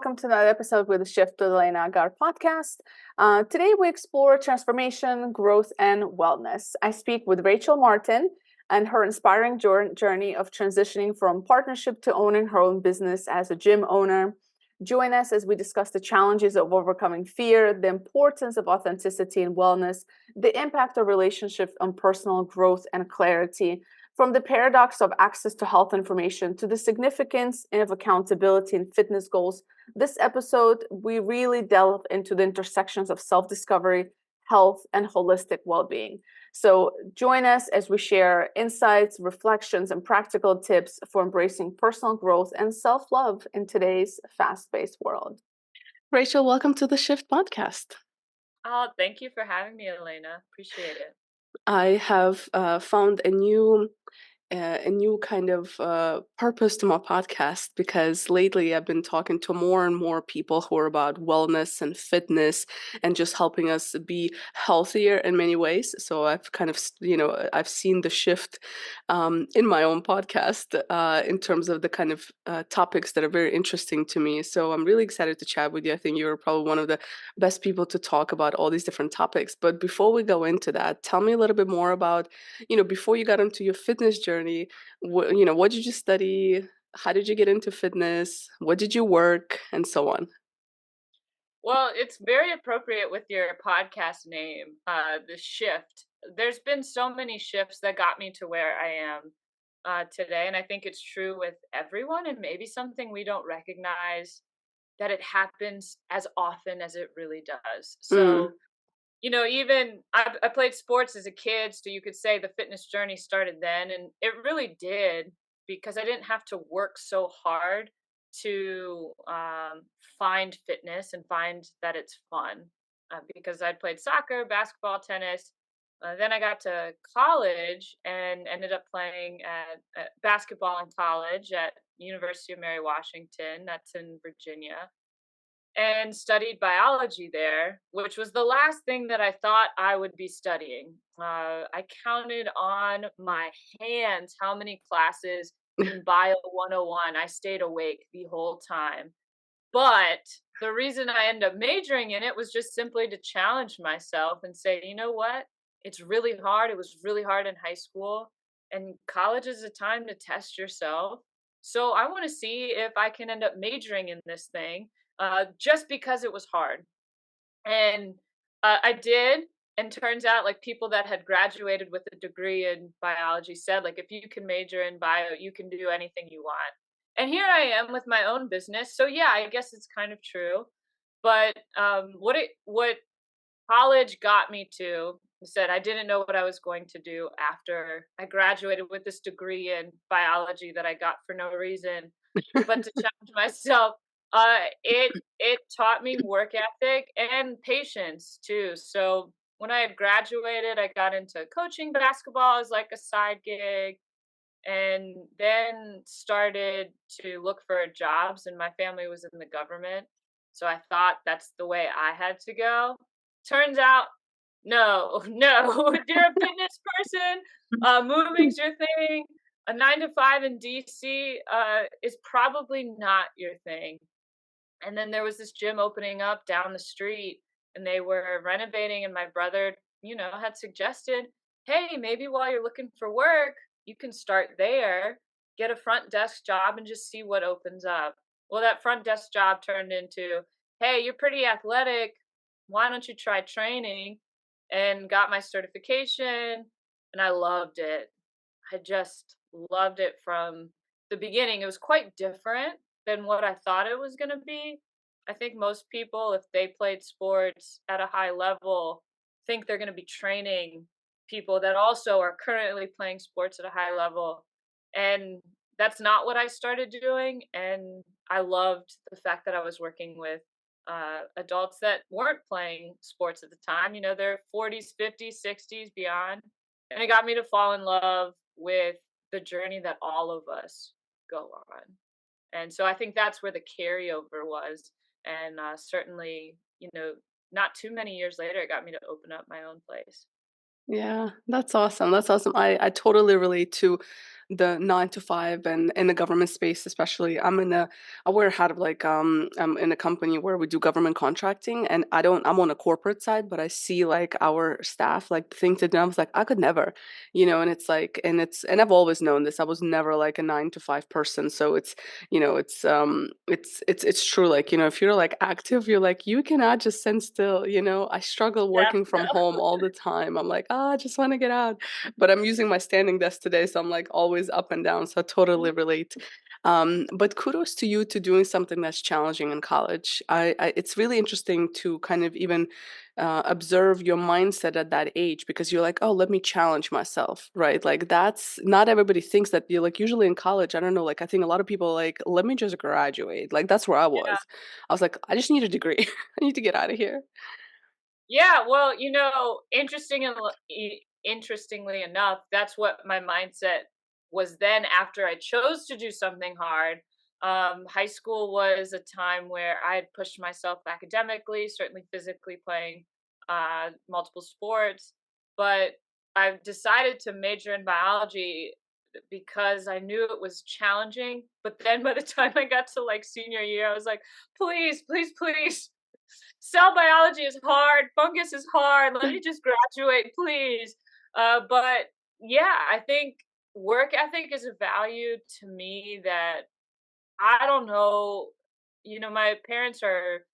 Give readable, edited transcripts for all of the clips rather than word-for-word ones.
welcome to another episode with the Shift to the Elena Agar Podcast. Today we explore transformation, growth, and wellness. I speak with Rachel Martin and her inspiring journey of transitioning from partnership to owning her own business as a gym owner. Join us as we discuss the challenges of overcoming fear, the importance of authenticity and wellness, the impact of relationships on personal growth and clarity, from the paradox of access to health information to the significance of accountability and fitness goals. This episode, we really delve into the intersections of self-discovery, health, and holistic well-being. So join us as we share insights, reflections, and practical tips for embracing personal growth and self-love in today's fast-paced world. Rachel, welcome to the Shift Podcast. Oh, thank you for having me, Elena. Appreciate it. I have found a new kind of purpose to my podcast because lately I've been talking to more and more people who are about wellness and fitness and just helping us be healthier in many ways. So I've kind of, I've seen the shift in my own podcast in terms of the kind of topics that are very interesting to me. So I'm really excited to chat with you. I think you're probably one of the best people to talk about all these different topics. But before we go into that, tell me a little bit more about, before you got into your fitness journey, what did you study? How did you get into fitness? What did you work? And so on. Well, it's very appropriate with your podcast name, The Shift. There's been so many shifts that got me to where I am today. And I think it's true with everyone, and maybe something we don't recognize that it happens as often as it really does. So, even I played sports as a kid, so you could say the fitness journey started then, and it really did because I didn't have to work so hard to find fitness and find that it's fun. Because I'd played soccer, basketball, tennis. Then I got to college and ended up playing at basketball in college at University of Mary Washington. That's in Virginia, and studied biology there, which was the last thing that I thought I would be studying. I counted on my hands how many classes in Bio 101 I stayed awake the whole time. But the reason I ended up majoring in it was just simply to challenge myself and say, you know what? It's really hard. It was really hard in high school, and college is a time to test yourself. So I want to see if I can end up majoring in this thing just because it was hard. And I did. And turns out, like, people that had graduated with a degree in biology said, like, if you can major in bio, you can do anything you want. And here I am with my own business. So yeah, I guess it's kind of true. But what college got me to said I didn't know what I was going to do after I graduated with this degree in biology that I got for no reason, but to challenge myself. It taught me work ethic and patience too. So when I had graduated, I got into coaching basketball as like a side gig, and then started to look for jobs. And my family was in the government, so I thought that's the way I had to go. Turns out, no, no. If you're a fitness person, moving's your thing. A 9 to 5 in DC is probably not your thing. And then there was this gym opening up down the street, and they were renovating, and my brother, had suggested, hey, maybe while you're looking for work, you can start there, get a front desk job, and just see what opens up. Well, that front desk job turned into, hey, you're pretty athletic. Why don't you try training? And got my certification, and I loved it. I just loved it from the beginning. It was quite different than what I thought it was going to be. I think most people, if they played sports at a high level, think they're going to be training people that also are currently playing sports at a high level. And that's not what I started doing. And I loved the fact that I was working with adults that weren't playing sports at the time. They're 40s, 50s, 60s, beyond. And it got me to fall in love with the journey that all of us go on. And so I think that's where the carryover was. And certainly, not too many years later, it got me to open up my own place. Yeah, that's awesome. That's awesome. I totally relate to the 9 to 5 and in the government space, especially. I wear a hat of like I'm in a company where we do government contracting, and I'm on a corporate side, but I see like our staff like think to themselves like I could never, and it's like, and I've always known this. I was never like a 9 to 5 person, so it's true. Like, if you're like active, you're like, you cannot just stand still. I struggle Yeah. working from home all the time. I'm like, I just want to get out. But I'm using my standing desk today, so I'm like always up and down. So I totally relate. But kudos to you to doing something that's challenging in college. It's really interesting to kind of even observe your mindset at that age, because you're like, oh, let me challenge myself, right? Like, that's not everybody thinks that. You're like, usually in college, I don't know, like I think a lot of people like, let me just graduate. Like, that's where I Yeah. was. I was like, I just need a degree. I need to get out of here. Yeah, well, interestingly enough, that's what my mindset was then after I chose to do something hard. High school was a time where I had pushed myself academically, certainly physically playing multiple sports, but I've decided to major in biology because I knew it was challenging. But then by the time I got to like senior year, I was like, please, please, please, cell biology is hard, fungus is hard. Let me just graduate, please. But yeah, I think work ethic is a value to me that I don't know. My parents are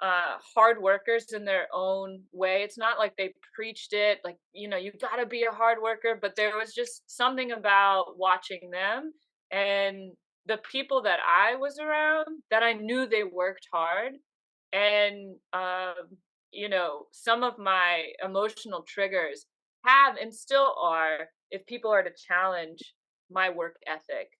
hard workers in their own way. It's not like they preached it, like, you got to be a hard worker, but there was just something about watching them and the people that I was around that I knew they worked hard. And some of my emotional triggers have and still are if people are to challenge my work ethic,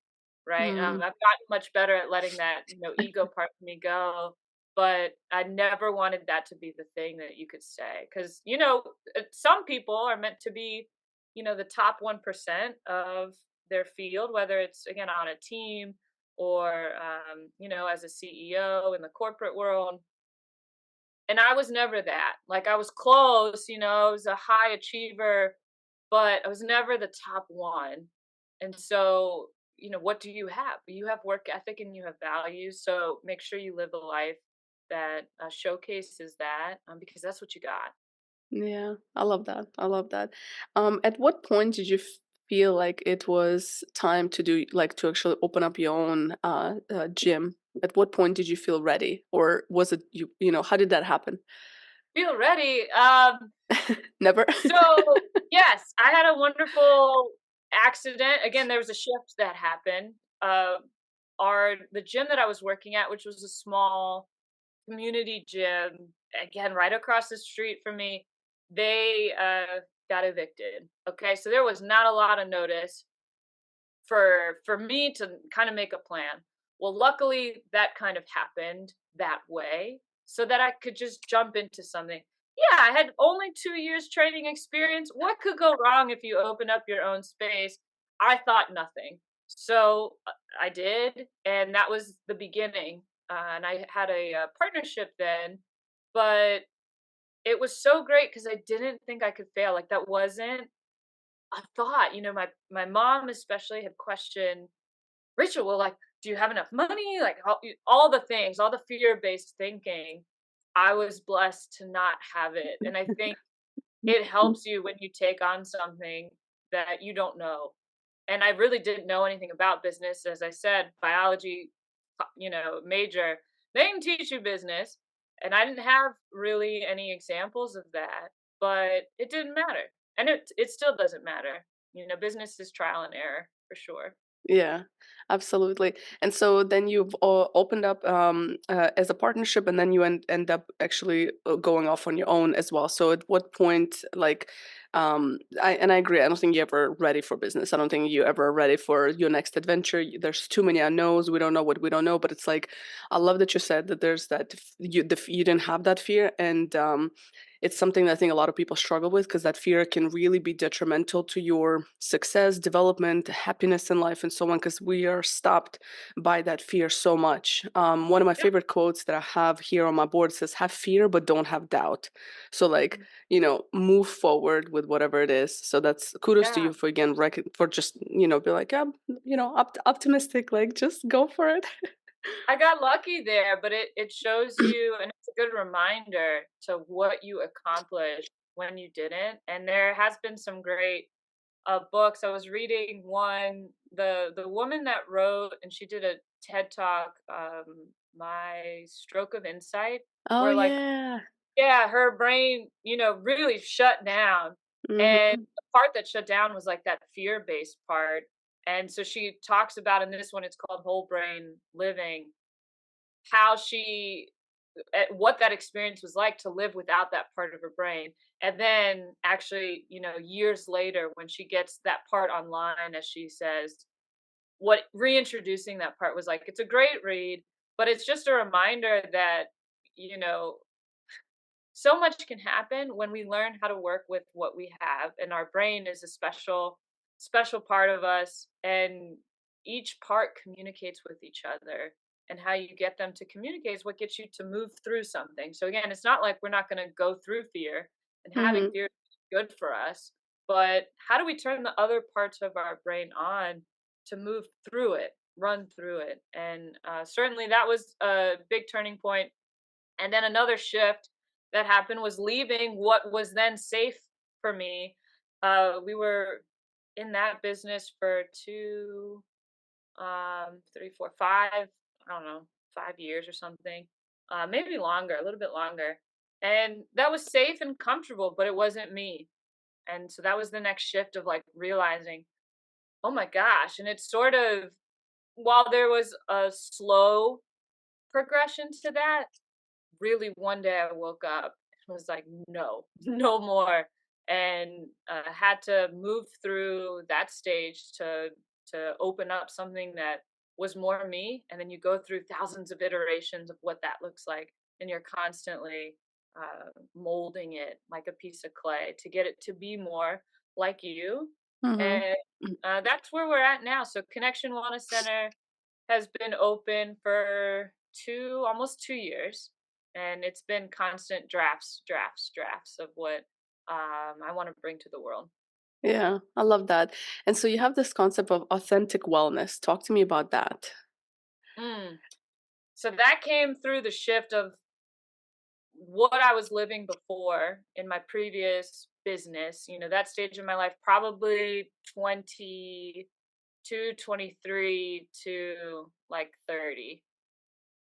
right? Hmm. I've gotten much better at letting that ego part of me go, but I never wanted that to be the thing that you could say, because some people are meant to be the top 1% of their field, whether it's again on a team or as a CEO in the corporate world. And I was never that. Like, I was close, I was a high achiever, but I was never the top one. And so, what do you have? You have work ethic and you have values. So make sure you live a life that showcases that, because that's what you got. Yeah, I love that. I love that. At what point did you feel like it was time to do, like, to actually open up your own gym? At what point did you feel ready, or was it how did that happen? Feel ready. Never. So yes, I had a wonderful accident. Again, there was a shift that happened. The gym that I was working at, which was a small community gym, again right across the street from me, they got evicted. Okay, so there was not a lot of notice for me to kind of make a plan. Well, luckily that kind of happened that way so that I could just jump into something. Yeah, I had only 2 years training experience. What could go wrong if you open up your own space? I thought nothing. So I did, and that was the beginning. And I had a partnership then, but it was so great because I didn't think I could fail. Like, that wasn't a thought. My mom especially had questioned, Rachel, well, like, do you have enough money? Like, all the things, all the fear-based thinking. I was blessed to not have it. And I think it helps you when you take on something that you don't know. And I really didn't know anything about business. As I said, biology, major, they can teach you business. And I didn't have really any examples of that, but it didn't matter. And it still doesn't matter. Business is trial and error for sure. Yeah, absolutely. And so then you've opened up as a partnership, and then you end up actually going off on your own as well. So at what point, like, I agree. I don't think you're ever ready for business. I don't think you're ever ready for your next adventure. There's too many unknowns. We don't know what we don't know. But it's like, I love that you said that there's that you didn't have that fear, and it's something that I think a lot of people struggle with, because that fear can really be detrimental to your success, development, happiness in life, and so on, because we are stopped by that fear so much. One of my Yep. favorite quotes that I have here on my board says, have fear, but don't have doubt. So, like, move forward with whatever it is. So that's kudos to Yeah. you for again for just be like, yeah, optimistic, like just go for it. I got lucky there, but it shows you, and it's a good reminder to what you accomplished when you didn't. And there has been some great books. I was reading one, the woman that wrote, and she did a TED talk, My Stroke of Insight, Oh where like, yeah. yeah, her brain, really shut down. And Mm-hmm. the part that shut down was like that fear-based part. And so she talks about, in this one, it's called Whole Brain Living, how she what that experience was like to live without that part of her brain. And then actually, years later, when she gets that part online, as she says, what reintroducing that part was like. It's a great read, but it's just a reminder that, you know, so much can happen when we learn how to work with what we have, and our brain is a special part of us, and each part communicates with each other, and how you get them to communicate is what gets you to move through something. So again, it's not like we're not going to go through fear, and having Mm-hmm. fear is good for us, but how do we turn the other parts of our brain on to move through it, run through it? And certainly that was a big turning point. And then another shift that happened was leaving what was then safe for me. We were in that business for two, 3, 4, 5, I don't know, 5 years or something, maybe longer, a little bit longer. And that was safe and comfortable, but it wasn't me. And so that was the next shift of like realizing, oh my gosh. And it's sort of, while there was a slow progression to that, really one day I woke up and was like, no, no more. And had to move through that stage to open up something that was more me. And then you go through thousands of iterations of what that looks like, and you're constantly molding it like a piece of clay to get it to be more like you. Mm-hmm. And that's where we're at now. So Connection Wellness Center has been open for almost 2 years, and it's been constant drafts of what I want to bring to the world. Yeah, I love that. And so you have this concept of authentic wellness. Talk to me about that. Mm. So that came through the shift of what I was living before in my previous business. That stage of my life, probably 22, 23 to like 30.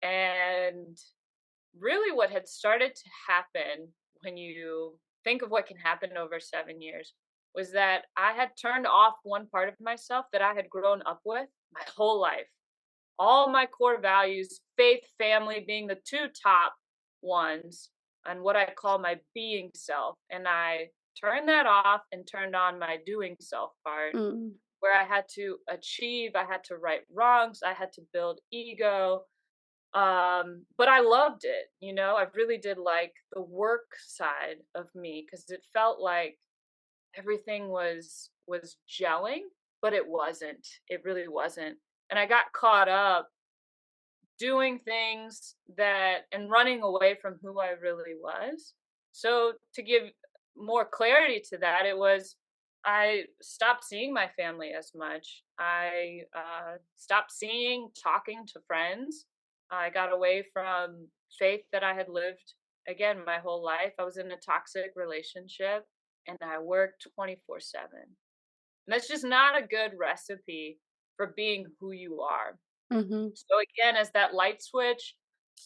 And really what had started to happen, when you think of what can happen over 7 years, was that I had turned off one part of myself that I had grown up with my whole life. All my core values, faith, family being the two top ones, and what I call my being self. And I turned that off and turned on my doing self part, Mm. where I had to achieve, I had to right wrongs, I had to build ego. But I loved it. I really did like the work side of me, because it felt like everything was gelling, but it wasn't. It really wasn't. And I got caught up doing things that and running away from who I really was. So to give more clarity to that, it was, I stopped seeing my family as much. I stopped talking to friends. I got away from faith that I had lived, again, my whole life. I was in a toxic relationship, and I worked 24/7. And that's just not a good recipe for being who you are. Mm-hmm. So again, as that light switch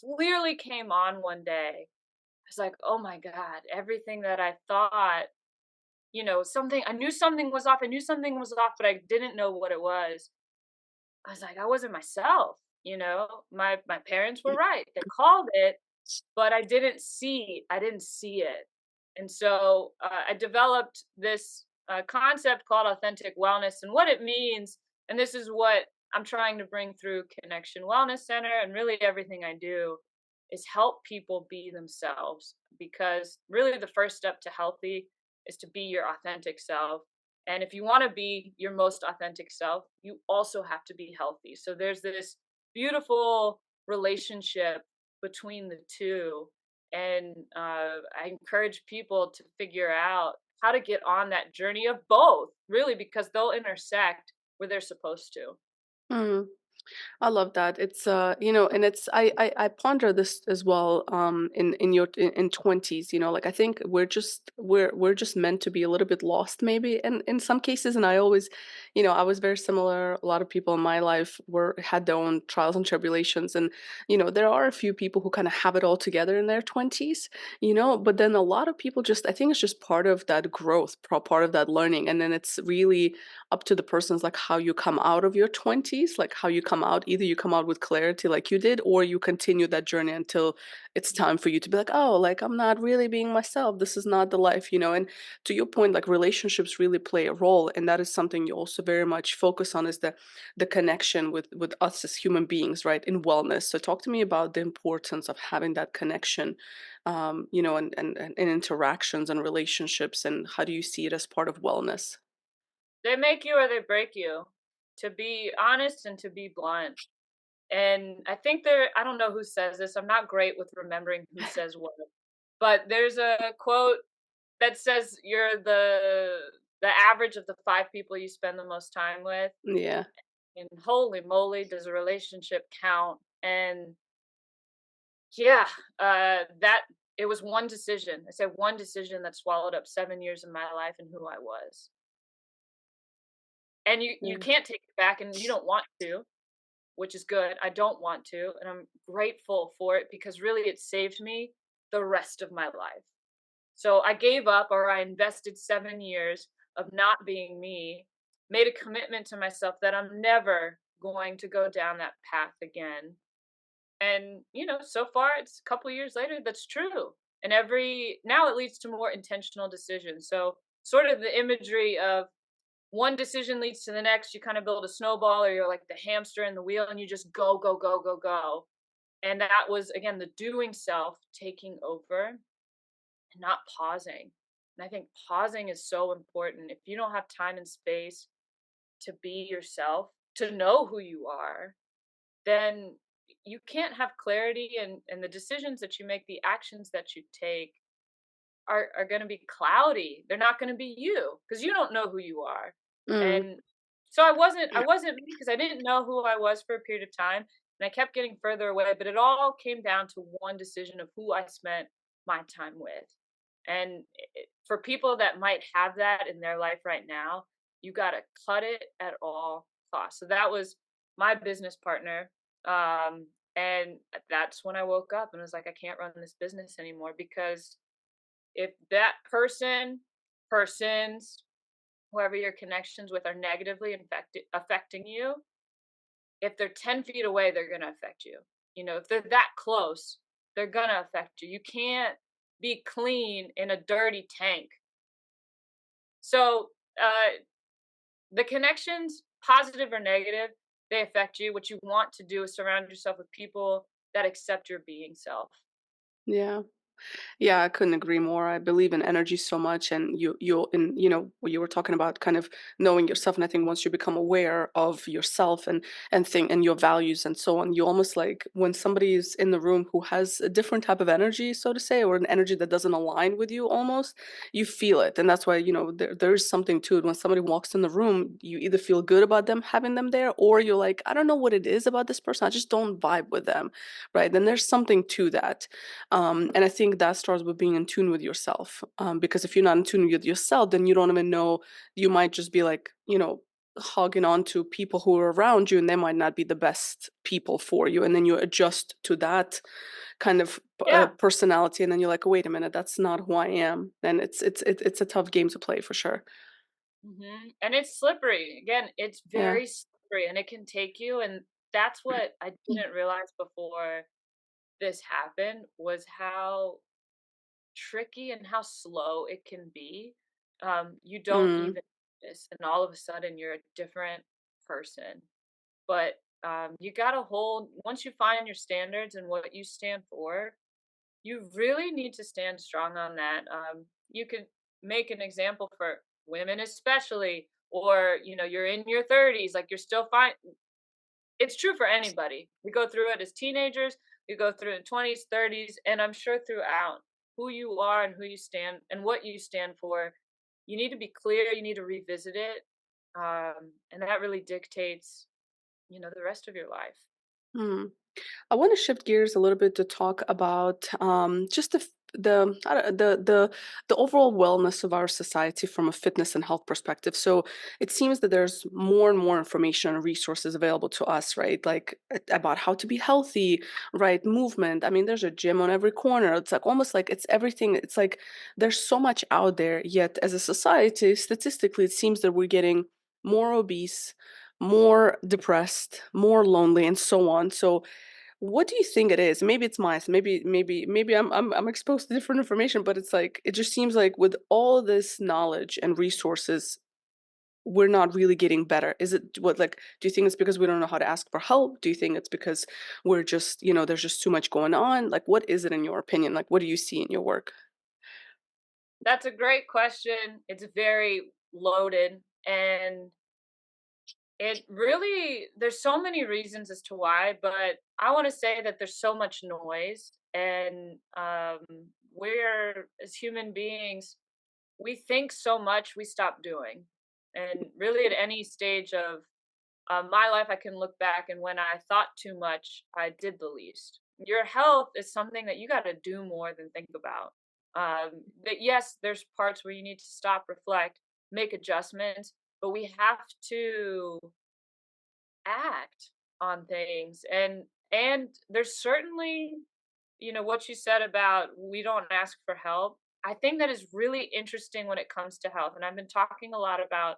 clearly came on one day, I was like, oh my God, everything that I thought, something, I knew something was off. I knew something was off, but I didn't know what it was. I was like, I wasn't myself. My parents were right. They called it, but I didn't see it. And so I developed this concept called authentic wellness, and what it means. And this is what I'm trying to bring through Connection Wellness Center, and really everything I do is help people be themselves, because really the first step to healthy is to be your authentic self. And if you want to be your most authentic self, you also have to be healthy. So there's this beautiful relationship between the two. And I encourage people to figure out how to get on that journey of both, really, because they'll intersect where they're supposed to. Mm. I love that. It's and it's I ponder this as well in your in 20s, like I think we're just meant to be a little bit lost maybe in some cases. And I always, I was very similar. A lot of people in my life were had their own trials and tribulations, and there are a few people who kind of have it all together in their 20s, but then a lot of people just, I think it's just part of that growth, part of that learning. And then it's really up to the person's like how you come out of your 20s, like how you come out. Either you come out with clarity like you did, or you continue that journey until it's time for you to be like, oh, like I'm not really being myself, this is not the life. And to your point, like relationships really play a role, and that is something you also very much focus on, is the connection with us as human beings, right, in wellness. So talk to me about the importance of having that connection, and interactions and relationships, and how do you see it as part of wellness? They make you or they break you, to be honest and to be blunt. And I think I don't know who says this. I'm not great with remembering who says what, but there's a quote that says you're the average of the 5 people you spend the most time with. Yeah. And holy moly, does a relationship count? And yeah, that it was one decision. I said one decision that swallowed up 7 years of my life and who I was. And you Yeah. can't take it back, and you don't want to, which is good. I don't want to, and I'm grateful for it because really it saved me the rest of my life. So I gave up, or I invested 7 years of not being me, made a commitment to myself that I'm never going to go down that path again. And, so far it's a couple years later, that's true. And now it leads to more intentional decisions. So, sort of the imagery of one decision leads to the next, you kind of build a snowball, or you're like the hamster in the wheel and you just go, go, go, go, go. And that was, again, the doing self taking over and not pausing. And I think pausing is so important. If you don't have time and space to be yourself, to know who you are, then you can't have clarity, and the decisions that you make, the actions that you take are going to be cloudy. They're not going to be you because you don't know who you are. Mm. And so I wasn't me because I didn't know who I was for a period of time, and I kept getting further away, but it all came down to one decision of who I spent my time with. And for people that might have that in their life right now, you got to cut it at all costs. So that was my business partner. And that's when I woke up and was like, I can't run this business anymore, because if that persons, whoever your connections with, are negatively affecting you, if they're 10 feet away, they're going to affect you. If they're that close, they're going to affect you. You can't be clean in a dirty tank. So, the connections, positive or negative, they affect you. What you want to do is surround yourself with people that accept your being self. Yeah. Yeah, I couldn't agree more. I believe in energy so much, and you were talking about kind of knowing yourself, and I think once you become aware of yourself and your values and so on, you almost like when somebody is in the room who has a different type of energy, so to say, or an energy that doesn't align with you, almost you feel it, and that's why there is something to it. When somebody walks in the room, you either feel good about them having them there, or you're like, I don't know what it is about this person, I just don't vibe with them, right? Then there's something to that. And I think that starts with being in tune with yourself. Because if you're not in tune with yourself, then you don't even know, you might just be like, hogging on to people who are around you, and they might not be the best people for you. And then you adjust to that kind of Yeah. personality. And then you're like, wait a minute, that's not who I am. And it's a tough game to play for sure. And it's slippery. Again, it's Yeah. very slippery, and it can take you. And that's what I didn't realize before this happened, was how tricky and how slow it can be. You don't Mm, even notice, and all of a sudden you're a different person. But you got to hold, once you find your standards and what you stand for, you really need to stand strong on that. You could make an example for women, especially, or you're in your 30s, like you're still fine. It's true for anybody. We go through it as teenagers, we go through it in 20s, 30s, and I'm sure throughout, who you are and who you stand and what you stand for you need to be clear, you need to revisit it. And that really dictates, the rest of your life. Hmm. I want to shift gears a little bit to talk about just I don't- the overall wellness of our society from a fitness and health perspective. So it seems that there's more and more information and resources available to us, right? Like about how to be healthy, right? Movement. I mean, there's a gym on every corner. It's like almost like it's everything. It's like there's so much out there. Yet as a society, statistically, it seems that we're getting more obese, more depressed, more lonely, and so on. So what do you think it is? Maybe it's mine. Maybe I'm exposed to different information, but it's like it just seems like with all this knowledge and resources, we're not really getting better. Is it what like do you think it's because we don't know how to ask for help? Do you think it's because we're just, there's just too much going on? Like what is it in your opinion? Like what do you see in your work? That's a great question. It's very loaded, and there's so many reasons as to why, but I want to say that there's so much noise, and we're, as human beings, we think so much we stop doing. And really, at any stage of my life, I can look back, and when I thought too much, I did the least. Your health is something that you got to do more than think about. That yes, there's parts where you need to stop, reflect, make adjustments, but we have to act on things. And there's certainly, what you said about we don't ask for help. I think that is really interesting when it comes to health, and I've been talking a lot about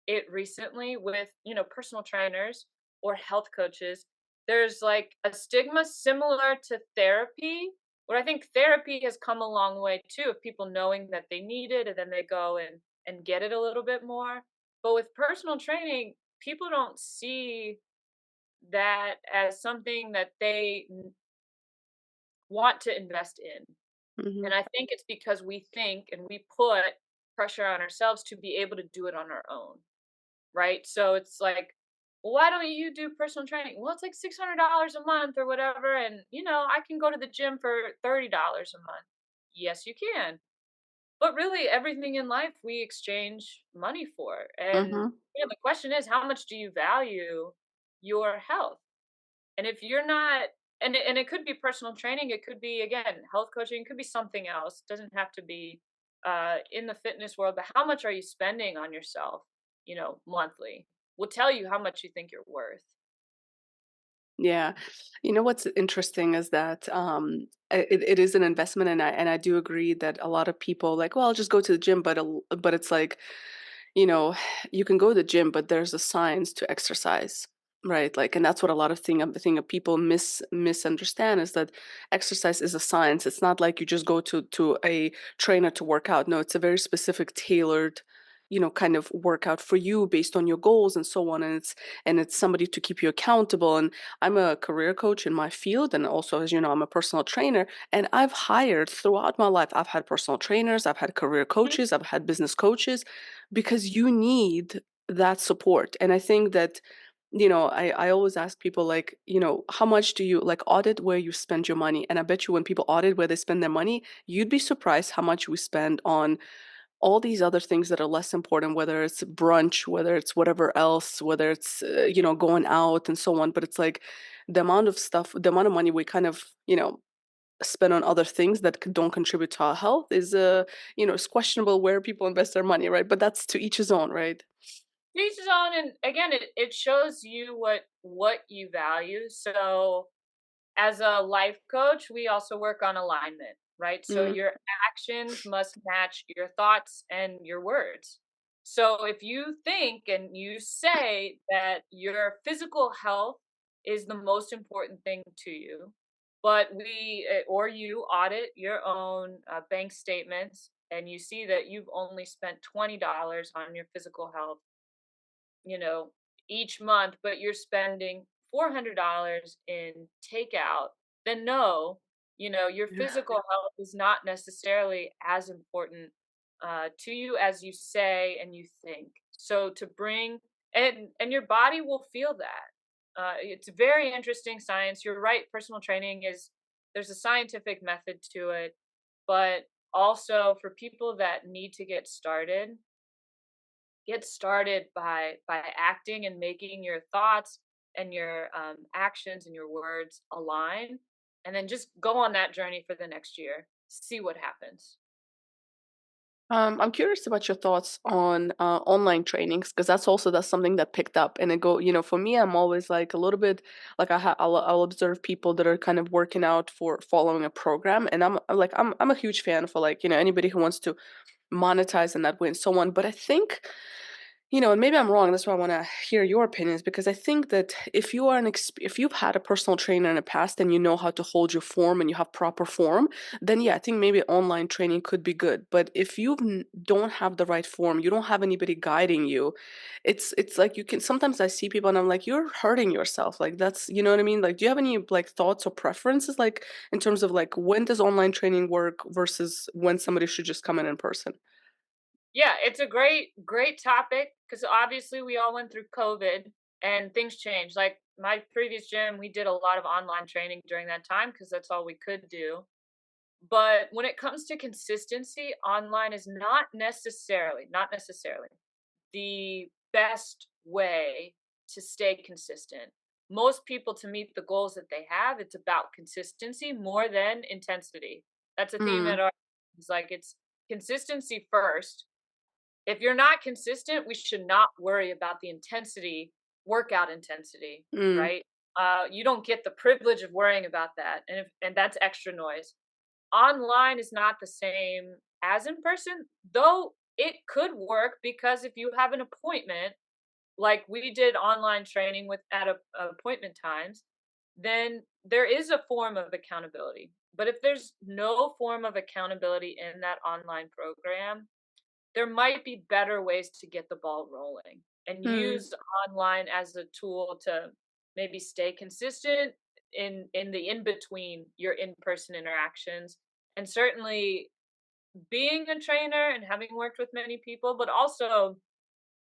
it recently with, personal trainers or health coaches. There's like a stigma similar to therapy, where I think therapy has come a long way too, of people knowing that they need it and then they go and get it a little bit more. But with personal training, people don't see that as something that they want to invest in. Hmm. And I think it's because we think and we put pressure on ourselves to be able to do it on our own. Right? So it's like, "Well, why don't you do personal training?" Well, it's like $600 a month or whatever. And, I can go to the gym for $30 a month. Yes, you can. But really, everything in life we exchange money for. And, Hmm. the question is, how much do you value your health? And if you're not, and it could be personal training, it could be, again, health coaching, it could be something else. It doesn't have to be in the fitness world, but how much are you spending on yourself, monthly? Will tell you how much you think you're worth. Yeah. You know what's interesting is that it is an investment, and I do agree that a lot of people like, well, I'll just go to the gym, but it's like, you know, you can go to the gym, but there's a science to exercise, right? Like, and that's what a lot of thing of people misunderstand is that exercise is a science. It's not like you just go to a trainer to work out. No, it's a very specific, tailored, kind of workout for you based on your goals and so on. And it's somebody to keep you accountable. And I'm a career coach in my field, and also, as you know, I'm a personal trainer. And I've hired throughout my life. I've had personal trainers, I've had career Mhm. coaches, I've had business coaches because you need that support. And I think that, I always ask people like, how much do you like audit where you spend your money? And I bet you when people audit where they spend their money, you'd be surprised how much we spend on all these other things that are less important, whether it's brunch, whether it's whatever else, whether it's, going out and so on. But it's like the amount of money we kind of, spend on other things that don't contribute to our health it's questionable where people invest their money, right? But that's to each his own, right? Each his own, and again, it shows you what you value. So as a life coach, we also work on alignment, right? So Mm, your actions must match your thoughts and your words. So if you think and you say that your physical health is the most important thing to you, but or you audit your own bank statements and you see that you've only spent $20 on your physical health, you know, each month, but you're spending $400 in takeout, then no, your yeah. physical health is not necessarily as important to you as you say and you think. So to bring, and your body will feel that. It's very interesting science. You're right. Personal training is, there's a scientific method to it, but also for people that need to get started by acting and making your thoughts and your actions and your words align, and then just go on that journey for the next year. See what happens. I'm curious about your thoughts on online trainings because that's something that picked up and it go for me I'm always like a little bit like I'll observe people that are kind of working out for following a program and I'm a huge fan for like anybody who wants to monetize in that way and so on. But I think, and maybe I'm wrong. That's why I want to hear your opinions because I think that if you are if you've had a personal trainer in the past and you know how to hold your form and you have proper form, then yeah, I think maybe online training could be good. But if you don't have the right form, you don't have anybody guiding you. It's like you can sometimes I see people and I'm like, you're hurting yourself. Like that's what I mean. Like, do you have any like thoughts or preferences like in terms of like when does online training work versus when somebody should just come in person? Yeah, it's a great topic because obviously we all went through COVID and things changed. Like my previous gym, we did a lot of online training during that time because that's all we could do. But when it comes to consistency, online is not necessarily the best way to stay consistent. Most people, to meet the goals that they have, it's about consistency more than intensity. That's a theme Mm, at our, it's like it's consistency first. If you're not consistent, we should not worry about the intensity, workout intensity, mm, right? You don't get the privilege of worrying about that, and that's extra noise. Online is not the same as in person, though it could work because if you have an appointment, like we did online training with appointment times, then there is a form of accountability. But if there's no form of accountability in that online program, there might be better ways to get the ball rolling and mm, use online as a tool to maybe stay consistent in the in between your in-person interactions, and certainly being a trainer and having worked with many people, but also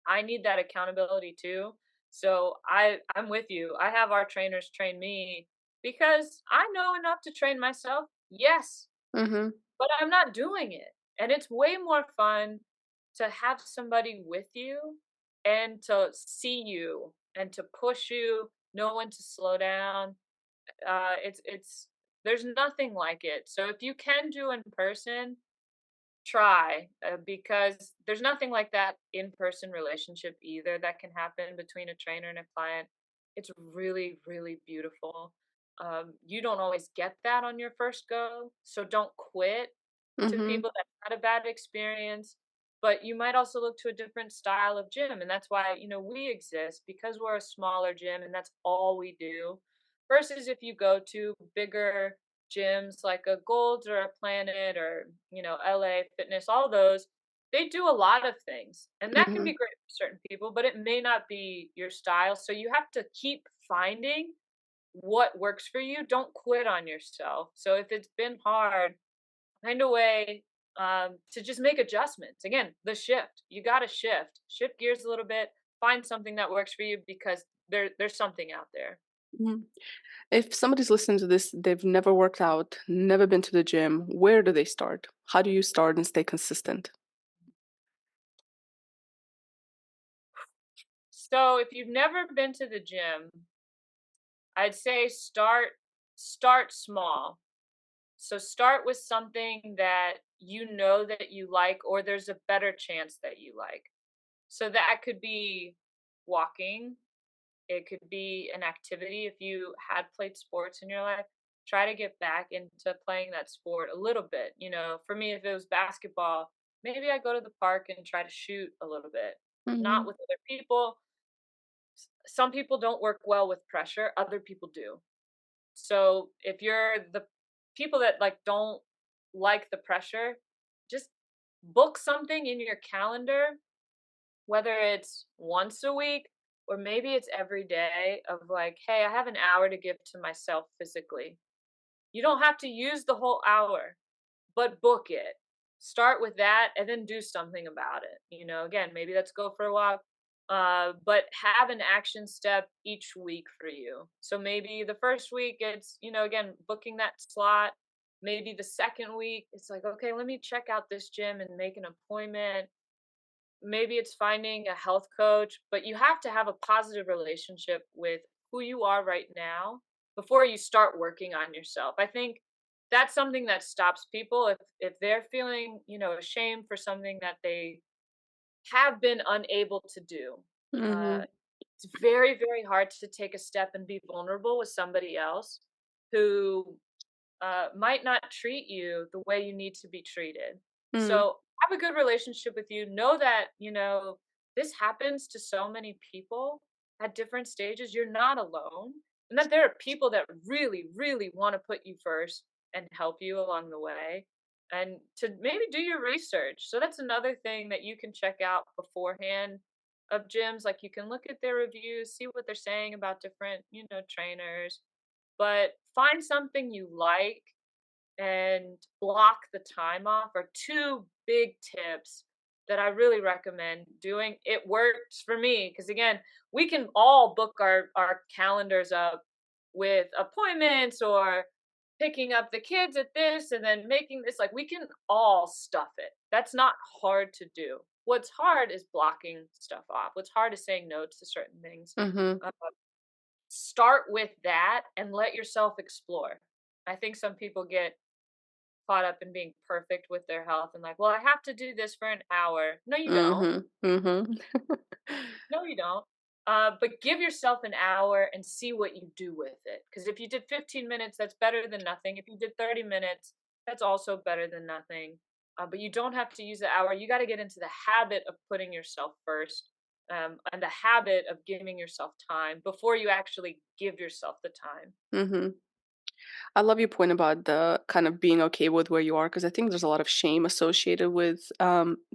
I need that accountability too. So I'm with you. I have our trainers train me because I know enough to train myself. Yes, mm-hmm, but I'm not doing it. And it's way more fun to have somebody with you and to see you and to push you, know when to slow down. It's there's nothing like it. So if you can do in person, try because there's nothing like that in-person relationship either that can happen between a trainer and a client. It's really really beautiful. You don't always get that on your first go, so don't quit to mm-hmm, people that had a bad experience. But you might also look to a different style of gym, and that's why we exist, because we're a smaller gym and that's all we do, versus if you go to bigger gyms like a Gold's or a Planet or LA Fitness, all those, they do a lot of things, and that can mm-hmm, be great for certain people, but it may not be your style. So you have to keep finding what works for you. Don't quit on yourself. So if it's been hard, find a way to just make adjustments. Again, the shift. You got to shift gears a little bit. Find something that works for you because there's something out there. mm-hmm. If somebody's listening to this, they've never worked out, never been to the gym, where do they start? How do you start and stay consistent? So if you've never been to the gym, I'd say start small. So start with something that you know that you like, or there's a better chance that you like. So that could be walking. It could be an activity. If you had played sports in your life, try to get back into playing that sport a little bit. For me, if it was basketball, maybe I go to the park and try to shoot a little bit, not Mm-hmm, with other people. Some people don't work well with pressure, other people do. So if you're the people that like don't like the pressure, just book something in your calendar, whether it's once a week or maybe it's every day, of like, hey, I have an hour to give to myself physically. You don't have to use the whole hour, but book it. Start with that and then do something about it. Again, maybe let's go for a walk, but have an action step each week for you. So maybe the first week it's, again, booking that slot. maybe the second week, it's like, okay, let me check out this gym and make an appointment. Maybe it's finding a health coach, but you have to have a positive relationship with who you are right now before you start working on yourself. I think that's something that stops people if they're feeling, ashamed for something that they have been unable to do. Uh, Mm-hmm. it's very, very hard to take a step and be vulnerable with somebody else who might not treat you the way you need to be treated. Mm-hmm. So have a good relationship with you. Know that, this happens to so many people at different stages. You're not alone. And that there are people that really, really want to put you first and help you along the way. And to maybe do your research. So that's another thing that you can check out beforehand of gyms. Like you can look at their reviews, see what they're saying about different, trainers, but find something you like and block the time off are two big tips that I really recommend doing. It works for me because again, we can all book our calendars up with appointments or picking up the kids at this and then making this, like, we can all stuff it. That's not hard to do. What's hard is blocking stuff off. What's hard is saying no to certain things. Mm-hmm. Uh, Start with that and let yourself explore. I think some people get caught up in being perfect with their health and like, well, I have to do this for an hour. No, you don't. Mm-hmm. Mm-hmm. No, you don't. But give yourself an hour and see what you do with it. Because if you did 15 minutes, that's better than nothing. If you did 30 minutes, that's also better than nothing. But you don't have to use the hour. You got to get into the habit of putting yourself first, and the habit of giving yourself time before you actually give yourself the time. Mm-hmm. I love your point about the kind of being okay with where you are because I think there's a lot of shame associated with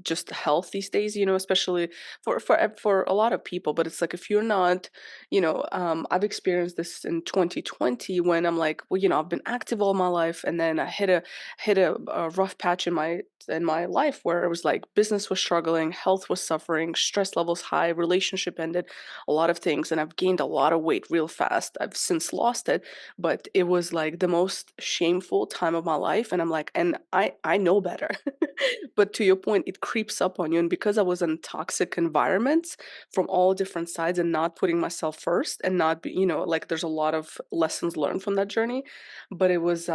just health these days. Especially for a lot of people. But it's like if you're not, I've experienced this in 2020 when I'm like, well, I've been active all my life, and then I hit a rough patch in my life where it was like business was struggling, health was suffering, stress levels high, relationship ended, a lot of things, and I've gained a lot of weight real fast. I've since lost it, but it was like the most shameful time of my life, and I'm like, and I know better. But to your point, it creeps up on you, and because I was in toxic environments from all different sides and not putting myself first and not be, like there's a lot of lessons learned from that journey. But it was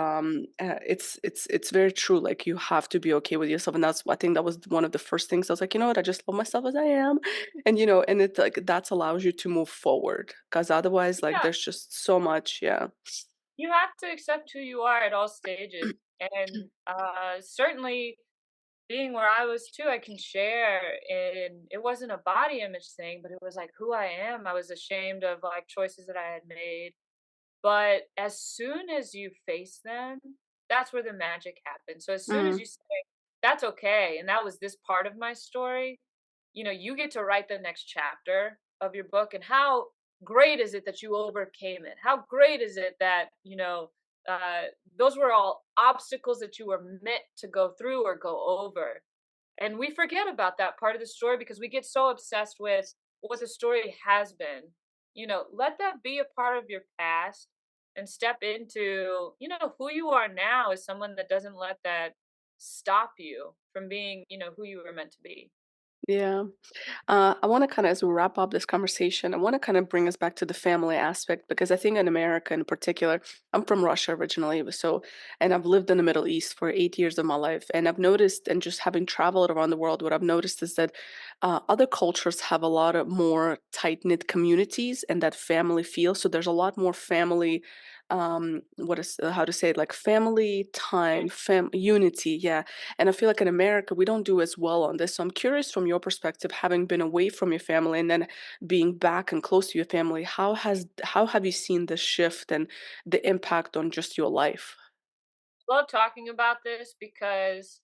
it's very true, like you have to be okay with yourself, and I think that was one of the first things I was like, you know what, I just love myself as I am. And and it like that allows you to move forward because otherwise like Yeah, there's just so much. Yeah. you have to accept who you are at all stages. And certainly being where I was too, I can share. And it wasn't a body image thing, but it was like who I am. I was ashamed of like choices that I had made. But as soon as you face them, that's where the magic happens. So as soon as Mm, you say, that's okay, and that was this part of my story, you get to write the next chapter of your book. And how great is it that you overcame it? How great is it that, uh, those were all obstacles that you were meant to go through or go over. And we forget about that part of the story because we get so obsessed with what the story has been. Let that be a part of your past and step into, who you are now as someone that doesn't let that stop you from being, who you were meant to be. yeah. I want to kind of, as we wrap up this conversation, I want to kind of bring us back to the family aspect because I think in America in particular, I'm from Russia originally, and I've lived in the Middle East for 8 years of my life. And I've noticed, and just having traveled around the world, what I've noticed is that other cultures have a lot of more tight knit communities and that family feel. So there's a lot more family. What is how to say it, like family time, unity, yeah. And I feel like in America, we don't do as well on this. So I'm curious from your perspective, having been away from your family and then being back and close to your family, how have you seen the shift and the impact on just your life? Love talking about this because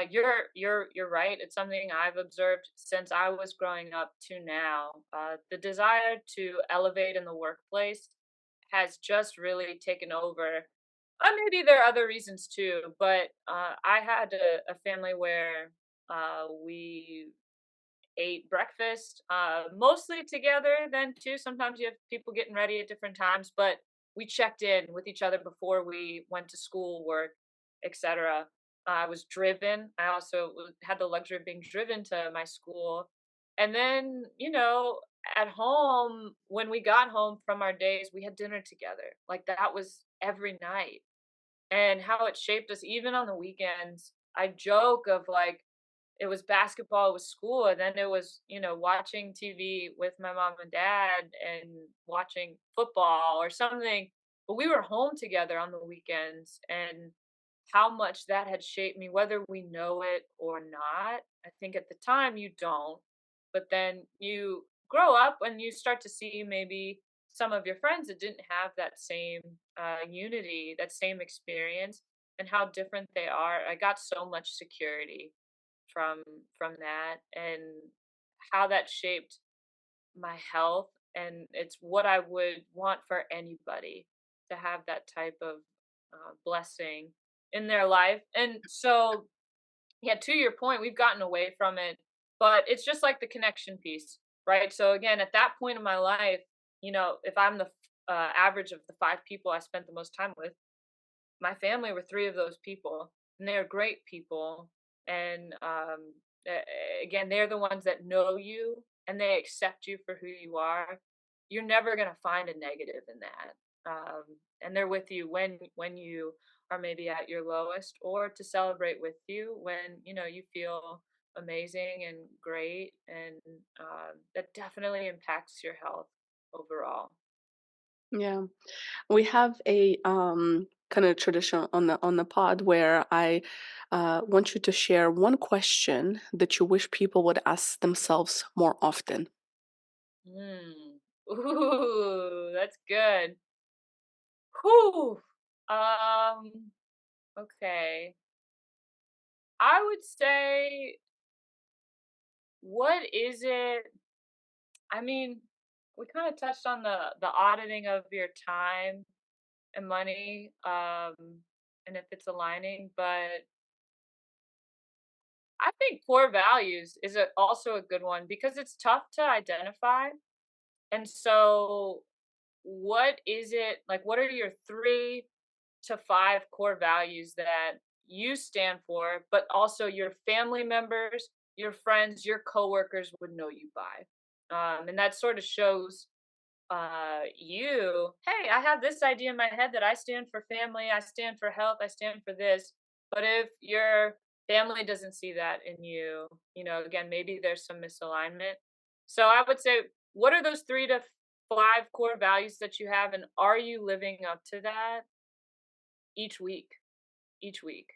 you're right. It's something I've observed since I was growing up to now. The desire to elevate in the workplace has just really taken over. Maybe there are other reasons too, but I had a family where we ate breakfast mostly together. Then too, sometimes you have people getting ready at different times, but we checked in with each other before we went to school, work. etc. I was driven. I also had the luxury of being driven to my school. And then, at home, when we got home from our days, we had dinner together. Like that was every night. And how it shaped us even on the weekends. I joke of like it was basketball, it was school, and then it was, watching TV with my mom and dad and watching football or something. But we were home together on the weekends, and how much that had shaped me, whether we know it or not. I think at the time you don't, but then you grow up and you start to see maybe some of your friends that didn't have that same unity, that same experience, and how different they are. I got so much security from from that, and how that shaped my health. And it's what I would want for anybody, to have that type of blessing in their life. And so, yeah, to your point, we've gotten away from it, but it's just like the connection piece, right? So again, at that point in my life, if I'm the average of the five people I spent the most time with, my family were three of those people, and they're great people. And again, they're the ones that know you and they accept you for who you are. You're never going to find a negative in that. And they're with you when you are maybe at your lowest, or to celebrate with you when you feel amazing and great. And that definitely impacts your health overall. Yeah. We have a kind of tradition on the pod where I want you to share one question that you wish people would ask themselves more often. Mm. Ooh, that's good. Whew. Um, okay. I would say, what is it? I mean, we kind of touched on the auditing of your time and money, and if it's aligning, but I think core values is also a good one because it's tough to identify. And so, what is it like? What are your 3 to 5 core values that you stand for, but also your family members, your friends, your coworkers would know you by? And that sort of shows hey, I have this idea in my head that I stand for family, I stand for health, I stand for this. But if your family doesn't see that in you, again, maybe there's some misalignment. So I would say, what are those 3 to 5 core values that you have, and are you living up to that each week? Each week.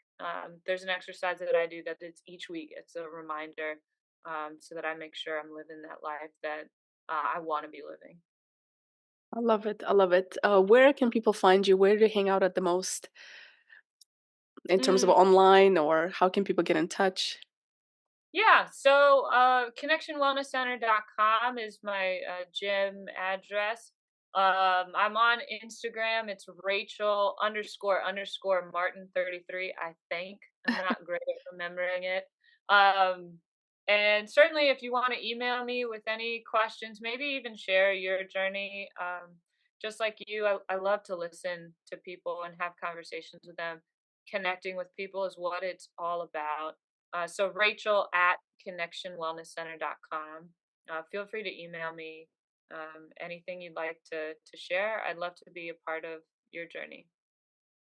There's an exercise that I do that it's each week. It's a reminder, so that I make sure I'm living that life that I want to be living. I love it. I love it. Where can people find you? Where do you hang out at the most in terms of Mm, online, or how can people get in touch? yeah, so connectionwellnesscenter.com is my gym address. I'm on Instagram. It's Rachel underscore Martin 33. I think I'm not great at remembering it. Um, and certainly, if you want to email me with any questions, maybe even share your journey. Just like you, I love to listen to people and have conversations with them. Connecting with people is what it's all about. So Rachel at connectionwellnesscenter.com. Feel free to email me anything you'd like to share. I'd love to be a part of your journey.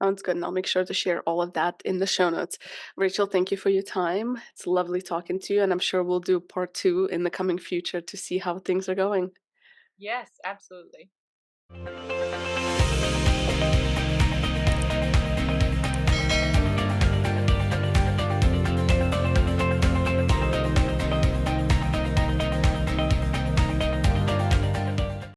Sounds good. And I'll make sure to share all of that in the show notes. Rachel, thank you for your time. It's lovely talking to you. And I'm sure we'll do part two in the coming future to see how things are going. Yes, absolutely.